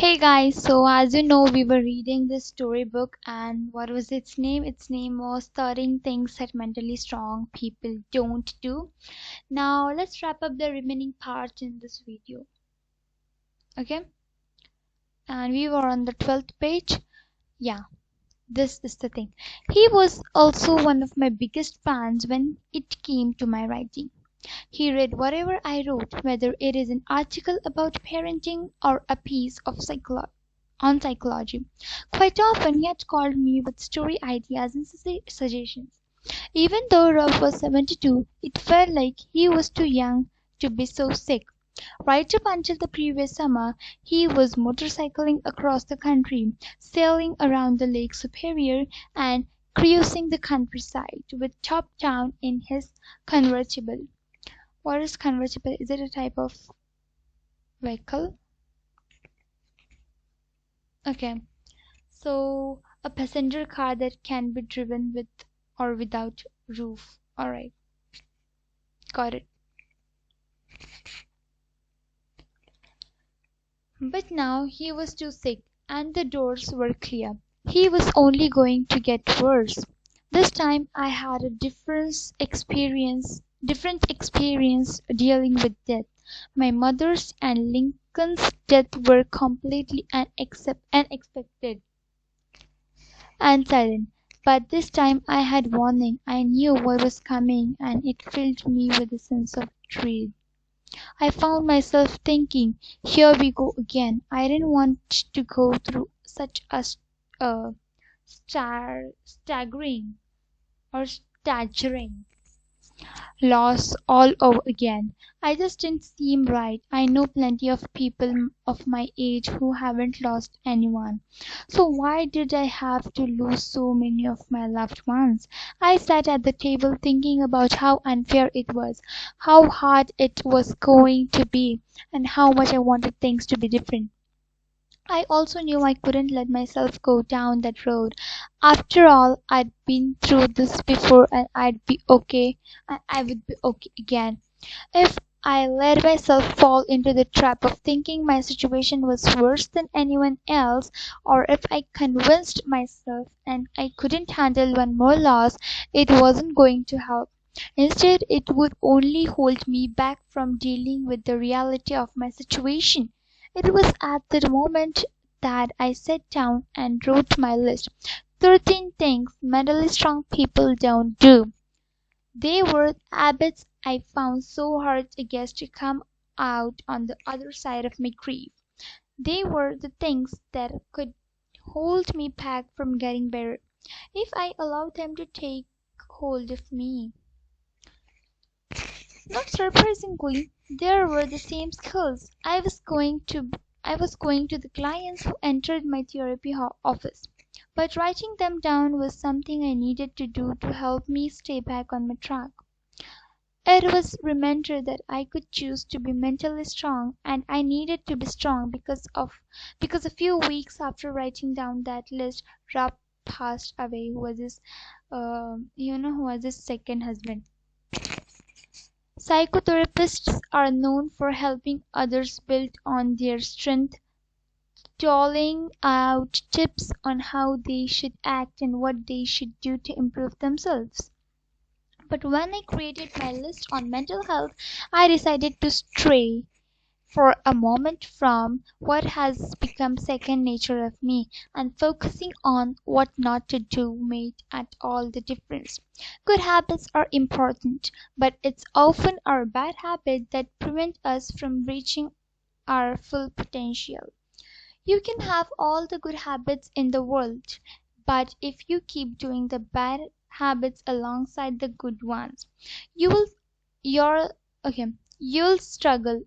Hey guys, so as you know, we were reading this storybook, and what was its name? Its name was 13 Things That Mentally Strong People Don't Do. Now, let's wrap up the remaining part in this video. Okay, and we were on the 12th page. Yeah, this is the thing. He was also one of my biggest fans when it came to my writing. He read whatever I wrote, whether it is an article about parenting or a piece of psychology. Quite often he had called me with story ideas and suggestions. Even though Rob was 72, it felt like he was too young to be so sick. Right up until the previous summer, he was motorcycling across the country, sailing around the Lake Superior, and cruising the countryside with top down in his convertible. What is convertible? Is it a type of vehicle? Okay. So a passenger car that can be driven with or without roof. Alright, got it. But now he was too sick and the doors were clear. He was only going to get worse. This time I had a different experience dealing with death. My mother's and Lincoln's death were completely unexpected and silent. But this time I had warning. I knew what was coming, and it filled me with a sense of dread. I found myself thinking, here we go again. I didn't want to go through such a uh, staggering or staggering loss all over again. I just didn't seem right. I know plenty of people of my age who haven't lost anyone. So why did I have to lose so many of my loved ones? I sat at the table thinking about how unfair it was, how hard it was going to be, and how much I wanted things to be different. I also knew I couldn't let myself go down that road. After all, I'd been through this before and I'd be okay and I would be okay again. If I let myself fall into the trap of thinking my situation was worse than anyone else, or if I convinced myself and I couldn't handle one more loss, it wasn't going to help. Instead, it would only hold me back from dealing with the reality of my situation. It was at that moment that I sat down and wrote my list. 13 things mentally strong people don't do. They were habits I found so hard to guess to come out on the other side of my grief. They were the things that could hold me back from getting better if I allowed them to take hold of me. Not surprisingly, there were the same skills. I was going to the clients who entered my therapy office. But writing them down was something I needed to do to help me stay back on my track. It was a reminder that I could choose to be mentally strong, and I needed to be strong because a few weeks after writing down that list, Rob passed away. Who was his second husband. Psychotherapists are known for helping others build on their strength, doling out tips on how they should act and what they should do to improve themselves. But when I created my list on mental health, I decided to stray for a moment from what has become second nature of me, and focusing on what not to do made at all the difference. Good habits are important, but it's often our bad habits that prevent us from reaching our full potential. You can have all the good habits in the world, but if you keep doing the bad habits alongside the good ones, you will you're okay, you'll struggle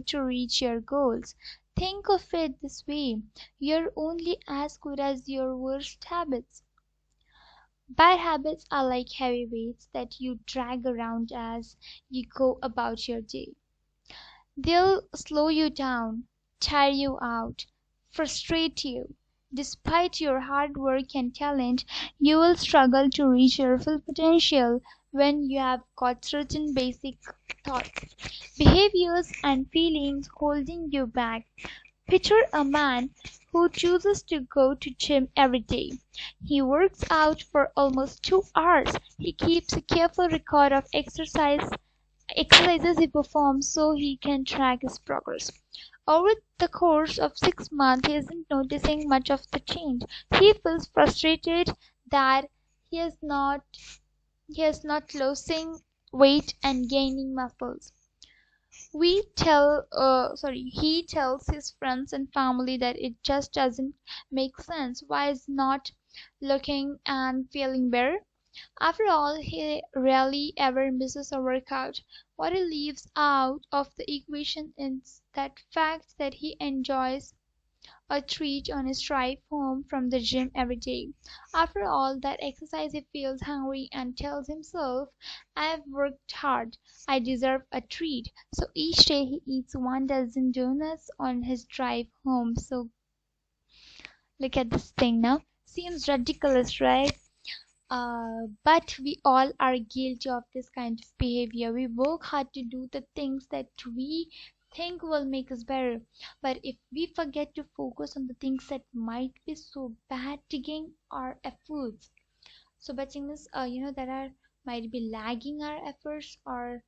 to reach your goals. Think of it this way: you're only as good as your worst habits. Bad habits are like heavy weights that you drag around as you go about your day. They'll slow you down, tire you out, frustrate you. Despite your hard work and talent, you will struggle to reach your full potential when you have got certain basic thoughts, behaviors, and feelings holding you back. Picture a man who chooses to go to gym every day. He works out for almost 2 hours. He keeps a careful record of exercises he performs so he can track his progress. Over the course of 6 months, he isn't noticing much of the change. He feels frustrated that he is not losing weight and gaining muscles. He tells his friends and family that it just doesn't make sense. Why is not looking and feeling better? After all, he rarely ever misses a workout. What he leaves out of the equation is that fact that he enjoys a treat on his drive home from the gym every day. After all that exercise, he feels hungry and tells himself, I've worked hard, I deserve a treat. So each day he eats 1 dozen donuts on his drive home. So look at this thing now. Seems ridiculous, right? But we all are guilty of this kind of behavior. We work hard to do the things that we think will make us better. But if we forget to focus on the things that might be so bad to gain our efforts. So baching means, that are might be lagging our efforts, or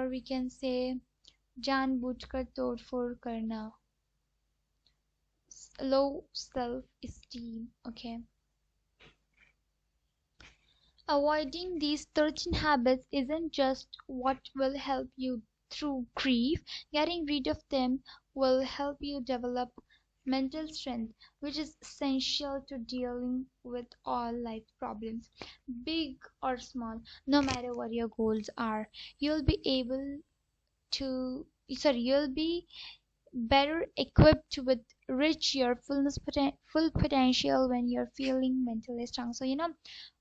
we can say जानबूझकर तोड़फोड़ करना, low self esteem. Okay. Avoiding these 13 habits isn't just what will help you through grief, getting rid of them will help you develop mental strength, which is essential to dealing with all life problems, big or small. No matter what your goals are, you'll be able to, you'll be better equipped with reach your full potential when you're feeling mentally strong. So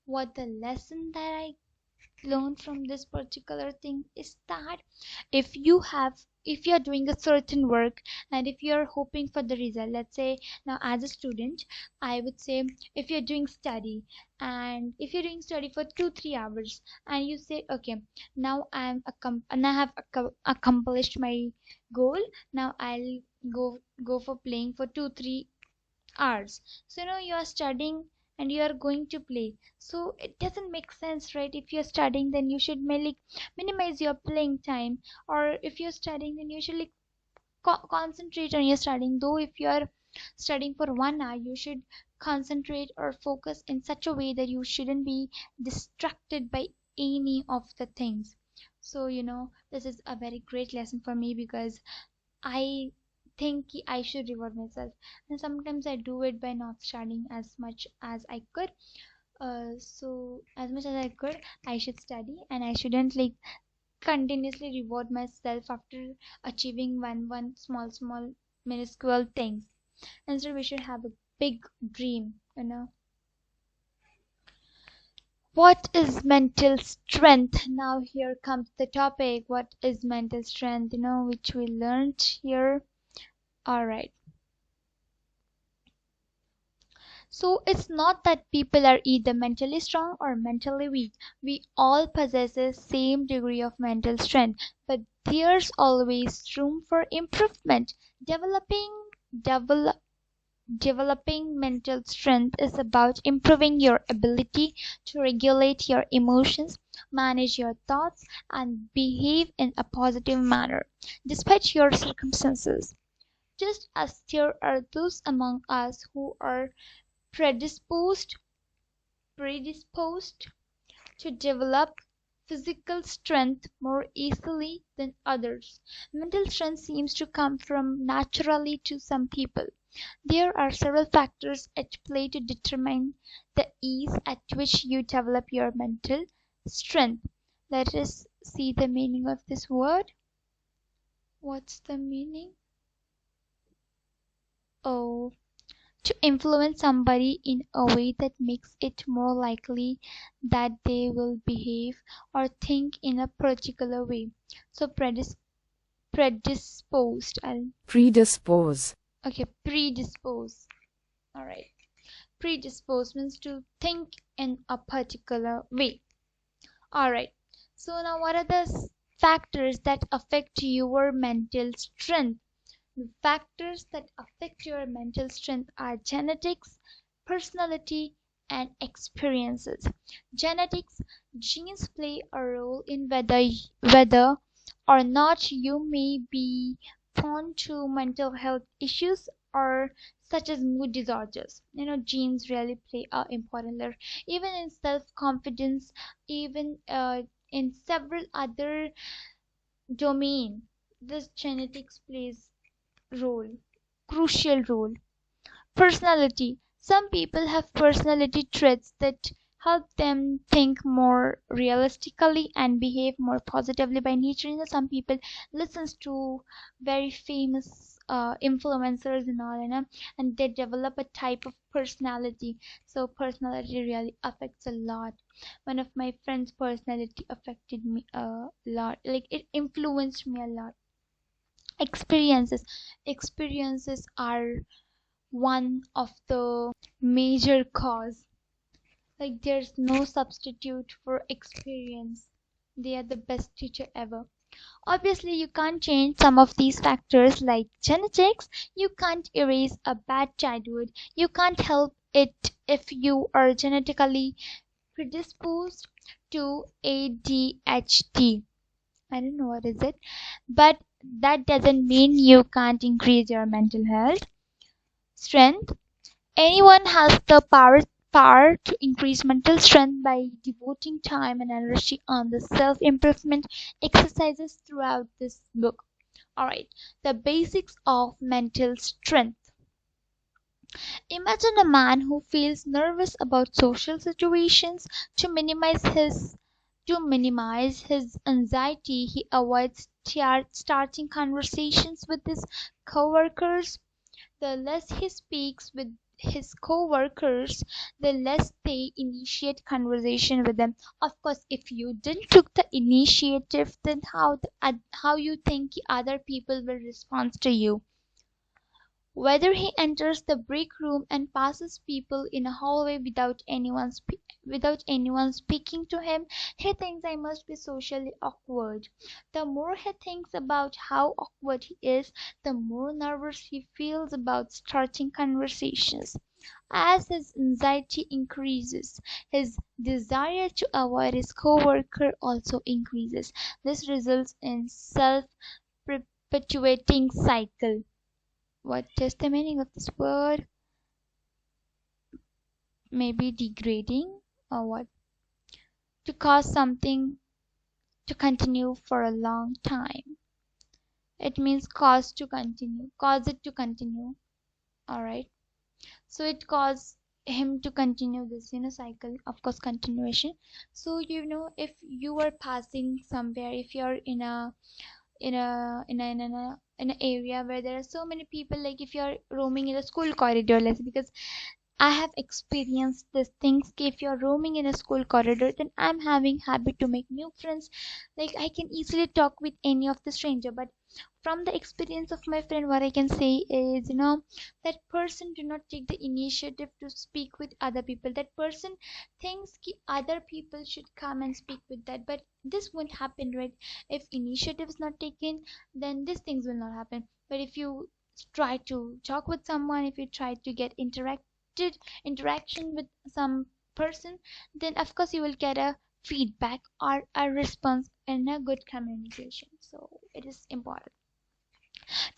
what the lesson that I learned from this particular thing is that if you're doing a certain work and if you're hoping for the result, let's say now as a student, I would say if you're doing study, and if you're doing study for 2-3 hours and you say, okay, now and I have accomplished my goal, now I'll go for playing for 2-3 hours. So you are studying and you are going to play, so it doesn't make sense, right? If you're studying, then you should minimize your playing time, or if you're studying, then you should concentrate on your studying. Though if you're studying for 1 hour, you should concentrate or focus in such a way that you shouldn't be distracted by any of the things. So this is a very great lesson for me, because I think I should reward myself, and sometimes I do it by not studying as much as I could. So as much as I could, I should study, and I shouldn't continuously reward myself after achieving one small minuscule things. Instead, we should have a big dream. What is mental strength? Now here comes the topic. What is mental strength? Which we learned here. All right. So it's not that people are either mentally strong or mentally weak. We all possess the same degree of mental strength, but there's always room for improvement. Develop, Developing mental strength is about improving your ability to regulate your emotions, manage your thoughts, and behave in a positive manner, despite your circumstances. Just as there are those among us who are predisposed predisposed to develop physical strength more easily than others, mental strength seems to come from naturally to some people. There are several factors at play to determine the ease at which you develop your mental strength. Let us see the meaning of this word. What's the meaning? Oh, to influence somebody in a way that makes it more likely that they will behave or think in a particular way. So predisposed. Predispose. Okay, predispose. All right. predispositions to think in a particular way. Alright, so now what are the factors that affect your mental strength? The factors that affect your mental strength are genetics, personality, and experiences. Genetics, genes play a role in whether or not you may be prone to mental health issues or such as mood disorders. Genes really play a important role, even in self-confidence, even in several other domain. This genetics plays role, crucial role. Personality. Some people have personality traits that help them think more realistically and behave more positively by nature. Some people listens to very famous influencers and all, and they develop a type of personality. So personality really affects a lot. One of my friends' personality affected me a lot. Like it influenced me a lot. Experiences are one of the major cause. Like there's no substitute for experience. They are the best teacher ever. Obviously you can't change some of these factors like genetics. You can't erase a bad childhood. You can't help it if you are genetically predisposed to ADHD. I don't know what is it, but that doesn't mean you can't increase your mental health strength. Anyone has the power to increase mental strength by devoting time and energy on the self-improvement exercises throughout this book. Alright, the basics of mental strength. Imagine a man who feels nervous about social situations. To minimize his anxiety, he avoids starting conversations with his coworkers. The less he speaks with his co-workers, the less they initiate conversation with them. Of course, if you didn't took the initiative, then how you think other people will respond to you? Whether he enters the break room and passes people in a hallway without anyone speaking to him, he thinks I must be socially awkward. The more he thinks about how awkward he is, the more nervous he feels about starting conversations. As his anxiety increases, his desire to avoid his coworker also increases. This results in self-perpetuating cycle. What is the meaning of this word? Maybe degrading or what? To cause something to continue for a long time. It means cause it to continue. Alright. So it caused him to continue this, cycle, of course, continuation. So, if you are passing somewhere, if you're in an area where there are so many people, like if you're roaming in a school corridor, let's say, because I have experienced these things. If you're roaming in a school corridor, then I'm having habit to make new friends. Like I can easily talk with any of the stranger. But from the experience of my friend, what I can say is, that person do not take the initiative to speak with other people. That person thinks other people should come and speak with that. But this won't happen, right? If initiative is not taken, then these things will not happen. But if you try to talk with someone, if you try to get interaction with some person, then of course you will get a feedback or a response and a good communication. So it is important.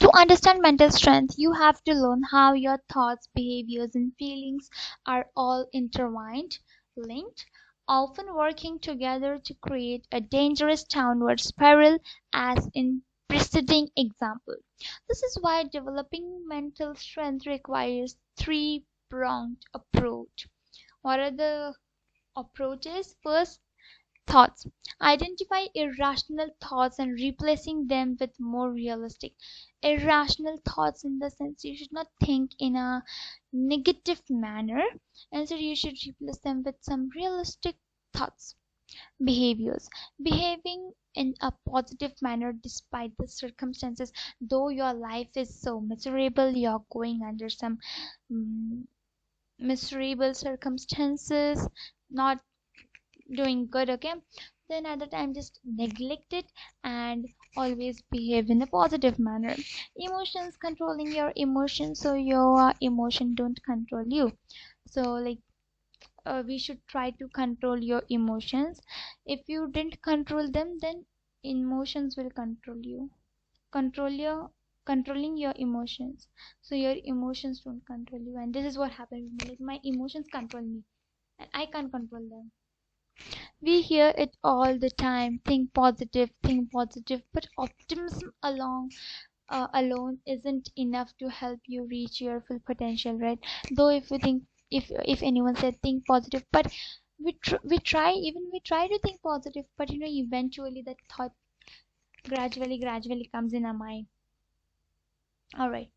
To understand mental strength, you have to learn how your thoughts, behaviors, and feelings are all intertwined, linked, often working together to create a dangerous downward spiral, as in preceding example. This is why developing mental strength requires three-pronged approach. What are the approaches? First, thoughts. Identify irrational thoughts and replacing them with more realistic. Irrational thoughts in the sense you should not think in a negative manner. Instead, you should replace them with some realistic thoughts. Behaviors. Behaving in a positive manner despite the circumstances. Though your life is so miserable, you're going under some mm, miserable circumstances, not doing good, okay, then at the time just neglect it and always behave in a positive manner. Emotions, controlling your emotions so your emotion don't control you. So like we should try to control your emotions. If you didn't control them, then emotions will control you. Controlling your emotions so your emotions don't control you. And this is what happened with me. Like my emotions control me and I can't control them. We hear it all the time: think positive, but optimism alone isn't enough to help you reach your full potential, right? Though if you think, if anyone said think positive, but we try to think positive, but eventually that thought gradually comes in our mind. All right.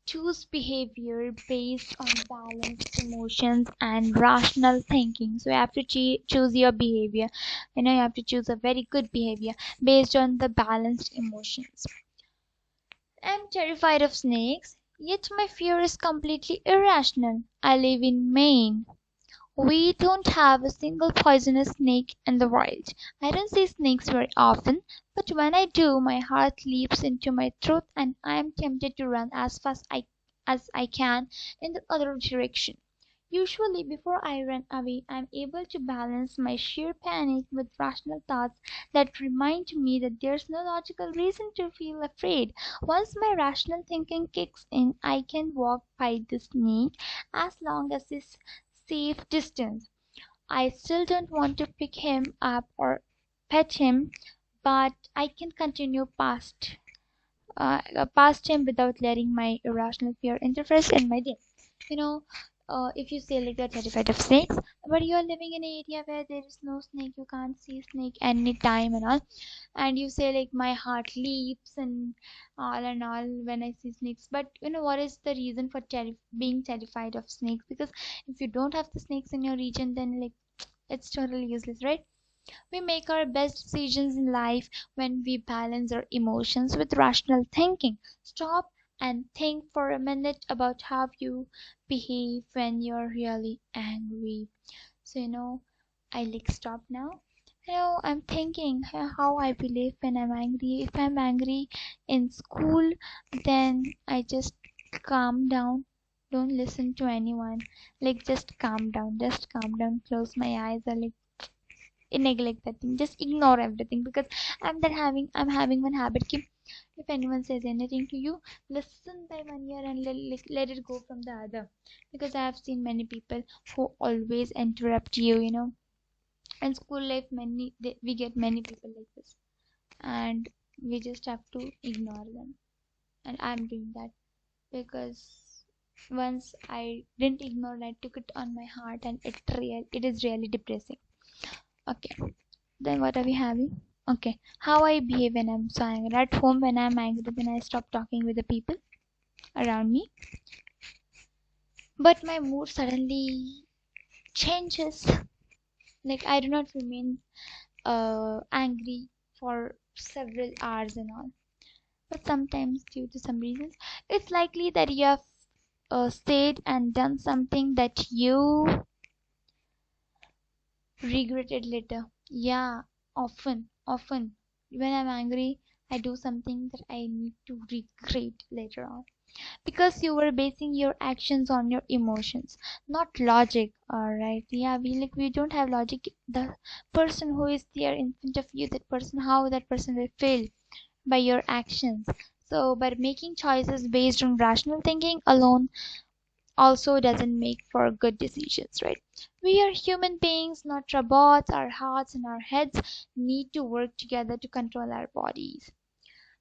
Choose behavior based on balanced emotions and rational thinking. So you have to choose your behavior. You have to choose a very good behavior based on the balanced emotions. I'm terrified of snakes, yet my fear is completely irrational. I live in Maine. We don't have a single poisonous snake in the wild. I don't see snakes very often, but when I do, my heart leaps into my throat and I am tempted to run as fast as I can in the other direction. Usually, before I run away, I am able to balance my sheer panic with rational thoughts that remind me that there's no logical reason to feel afraid. Once my rational thinking kicks in, I can walk by the snake as long as it's safe distance. I still don't want to pick him up or pet him, but I can continue past him without letting my irrational fear interfere in my day. You know, if you say like you're terrified of snakes, but you're living in an area where there is no snake, you can't see snake any time and all, and you say like my heart leaps and all when I see snakes. But what is the reason for being terrified of snakes? Because if you don't have the snakes in your region, then like it's totally useless, right? We make our best decisions in life when we balance our emotions with rational thinking. Stop and think for a minute about how you behave when you're really angry. So, I like stop now. I'm thinking how I behave when I'm angry. If I'm angry in school, then I just calm down. Don't listen to anyone. Like, just calm down. Just calm down. Close my eyes or like neglect that thing, just ignore everything. Because I'm having one habit ki, if anyone says anything to you, listen by one ear and let it go from the other. Because I have seen many people who always interrupt you. In school life, we get many people like this, and we just have to ignore them. And I'm doing that because once I didn't ignore it, I took it on my heart, and it is really depressing. Okay, then what are we having? Okay, how I behave when I'm so angry. At home, when I'm angry, then I stop talking with the people around me. But my mood suddenly changes. Like I do not remain angry for several hours and all. But sometimes, due to some reasons, it's likely that you have said and done something that you regretted later. Yeah, often. When I'm angry, I do something that I need to regret later on. Because you were basing your actions on your emotions, not logic. Alright. Yeah, we don't have logic. The person who is there in front of you, how that person will feel by your actions. So by making choices based on rational thinking alone also doesn't make for good decisions, right? We are human beings, not robots. Our hearts and our heads need to work together to control our bodies.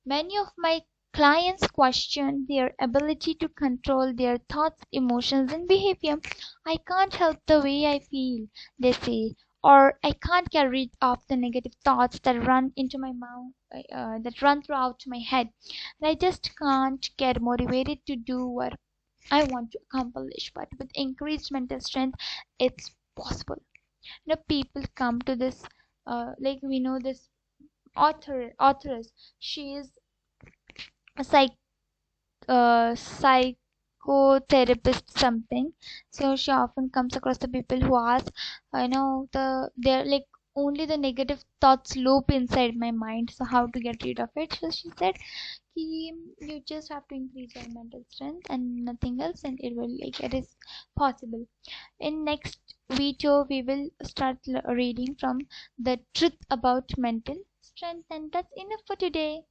Many of my clients question their ability to control their thoughts, emotions, and behavior. I can't help the way I feel, they say, or I can't get rid of the negative thoughts that run into my mouth, that run throughout my head. And I just can't get motivated to do what I want to accomplish. But with increased mental strength, it's possible. People come to this, like we know this authoress. She is a psychologist, psychotherapist something. So she often comes across the people who ask, they're like only the negative thoughts loop inside my mind. So how to get rid of it? So she said, you just have to increase your mental strength and nothing else, and it is possible. In next video, we will start reading from the truth about mental strength, and that's enough for today.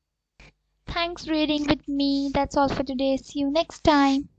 Thanks reading with me. That's all for today. See you next time.